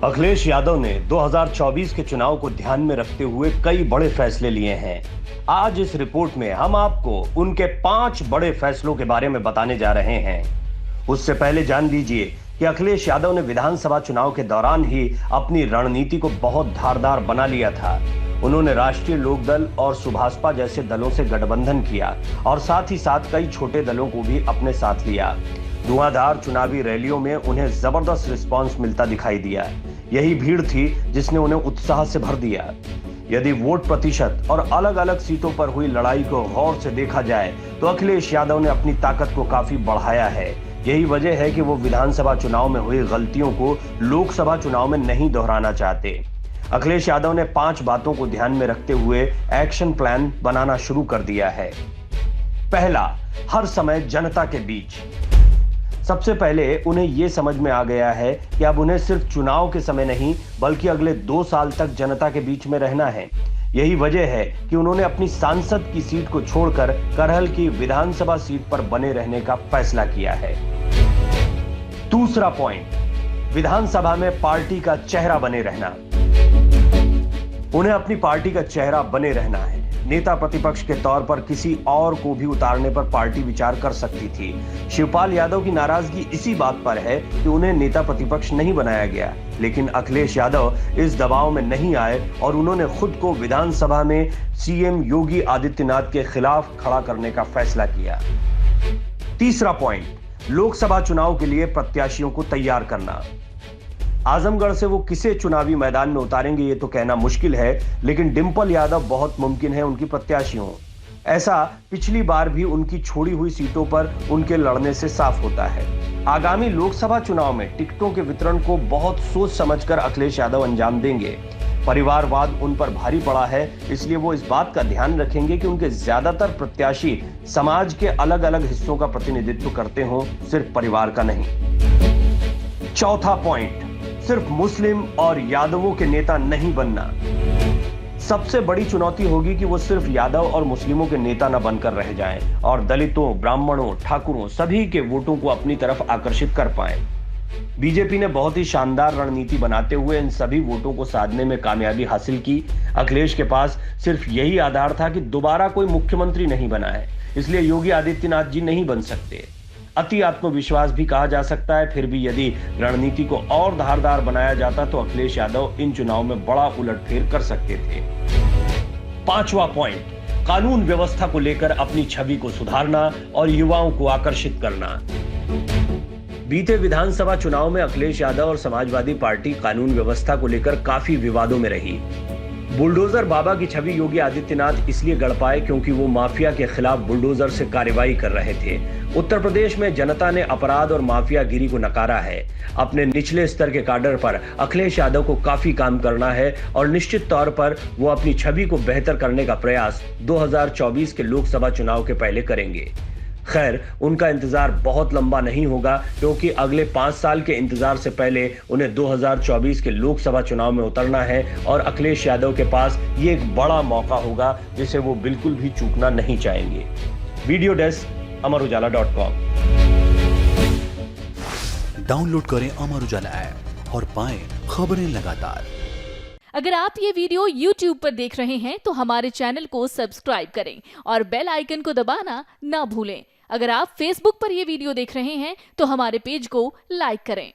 अखिलेश यादव ने 2024 के चुनाव को ध्यान में रखते हुए कई बड़े फैसले लिए हैं। आज इस रिपोर्ट में हम आपको उनके 5 बड़े फैसलों के बारे में बताने जा रहे हैं। उससे पहले जान लीजिए कि अखिलेश यादव ने विधानसभा चुनाव के दौरान ही अपनी रणनीति को बहुत धारदार बना लिया था। उन्होंने राष्ट्रीय लोकदल और सुभाषपा जैसे दलों से गठबंधन किया और साथ ही साथ कई छोटे दलों को भी अपने साथ लिया। धुआंधार चुनावी रैलियों में उन्हें जबरदस्त रिस्पांस मिलता दिखाई दिया। यही भीड़ थी जिसने उन्हें उत्साह से भर दिया। यदि वोट प्रतिशत और अलग अलग सीटों पर हुई लड़ाई को गौर से देखा जाए तो अखिलेश यादव ने अपनी ताकत को काफी बढ़ाया है। यही वजह है कि वो विधानसभा चुनाव में हुई गलतियों को लोकसभा चुनाव में नहीं दोहराना चाहते। अखिलेश यादव ने 5 बातों को ध्यान में रखते हुए एक्शन प्लान बनाना शुरू कर दिया है। पहला, हर समय जनता के बीच। सबसे पहले उन्हें यह समझ में आ गया है कि अब उन्हें सिर्फ चुनाव के समय नहीं बल्कि अगले 2 साल तक जनता के बीच में रहना है। यही वजह है कि उन्होंने अपनी सांसद की सीट को छोड़कर करहल की विधानसभा सीट पर बने रहने का फैसला किया है। दूसरा पॉइंट, विधानसभा में पार्टी का चेहरा बने रहना। उन्हें अपनी पार्टी का चेहरा बने रहना है। नेता प्रतिपक्ष के तौर पर किसी और को भी उतारने पर पार्टी विचार कर सकती थी। शिवपाल यादव की नाराजगी इसी बात पर है कि उन्हें नेता प्रतिपक्ष नहीं बनाया गया, लेकिन अखिलेश यादव इस दबाव में नहीं आए और उन्होंने खुद को विधानसभा में सीएम योगी आदित्यनाथ के खिलाफ खड़ा करने का फैसला किया। तीसरा पॉइंट, लोकसभा चुनाव के लिए प्रत्याशियों को तैयार करना। आजमगढ़ से वो किसे चुनावी मैदान में उतारेंगे ये तो कहना मुश्किल है, लेकिन डिंपल यादव बहुत मुमकिन है उनकी प्रत्याशी हो। ऐसा पिछली बार भी उनकी छोड़ी हुई सीटों पर उनके लड़ने से साफ होता है। आगामी लोकसभा चुनाव में टिकटों के वितरण को बहुत सोच समझकर अखिलेश यादव अंजाम देंगे। परिवारवाद उन पर भारी पड़ा है, इसलिए वो इस बात का ध्यान रखेंगे कि उनके ज्यादातर प्रत्याशी समाज के अलग अलग हिस्सों का प्रतिनिधित्व करते हों, सिर्फ परिवार का नहीं। चौथा पॉइंट, सिर्फ मुस्लिम और यादवों के नेता नहीं बनना। सबसे बड़ी चुनौती होगी कि वो सिर्फ यादव और मुस्लिमों के नेता न बनकर रह जाएं और दलितों, ब्राह्मणों, ठाकुरों सभी के वोटों को अपनी तरफ आकर्षित कर पाएं। बीजेपी ने बहुत ही शानदार रणनीति बनाते हुए इन सभी वोटों को साधने में कामयाबी हासिल की। अखिलेश के पास सिर्फ यही आधार था कि दोबारा कोई मुख्यमंत्री नहीं बना है, इसलिए योगी आदित्यनाथ जी नहीं बन सकते। अति आत्मविश्वास भी कहा जा सकता है। फिर भी यदि रणनीति को और धारदार बनाया जाता तो अखिलेश यादव इन चुनाव में बड़ा उलटफेर कर सकते थे। पांचवा पॉइंट, कानून व्यवस्था को लेकर अपनी छवि को सुधारना और युवाओं को आकर्षित करना। बीते विधानसभा चुनाव में अखिलेश यादव और समाजवादी पार्टी कानून व्यवस्था को लेकर काफी विवादों में रही। बुलडोजर बाबा की छवि योगी आदित्यनाथ इसलिए गढ़ पाए क्योंकि वो माफिया के खिलाफ बुलडोजर से कार्रवाई कर रहे थे। उत्तर प्रदेश में जनता ने अपराध और माफियागिरी को नकारा है। अपने निचले स्तर के काडर पर अखिलेश यादव को काफी काम करना है और निश्चित तौर पर वो अपनी छवि को बेहतर करने का प्रयास 2024 के लोकसभा चुनाव के पहले करेंगे। खैर, उनका इंतजार बहुत लंबा नहीं होगा क्योंकि अगले 5 साल के इंतजार से पहले उन्हें 2024 के लोकसभा चुनाव में उतरना है और अखिलेश यादव के पास ये एक बड़ा मौका होगा जिसे वो बिल्कुल भी चूकना नहीं चाहेंगे। Video desk अमरउजाला.com। डाउनलोड करें अमर उजाला ऐप और पाएं खबरें लगातार। अगर आप ये वीडियो YouTube पर देख रहे हैं तो हमारे चैनल को सब्सक्राइब करें और बेल आइकन को दबाना ना भूलें। अगर आप Facebook पर यह वीडियो देख रहे हैं तो हमारे पेज को लाइक करें।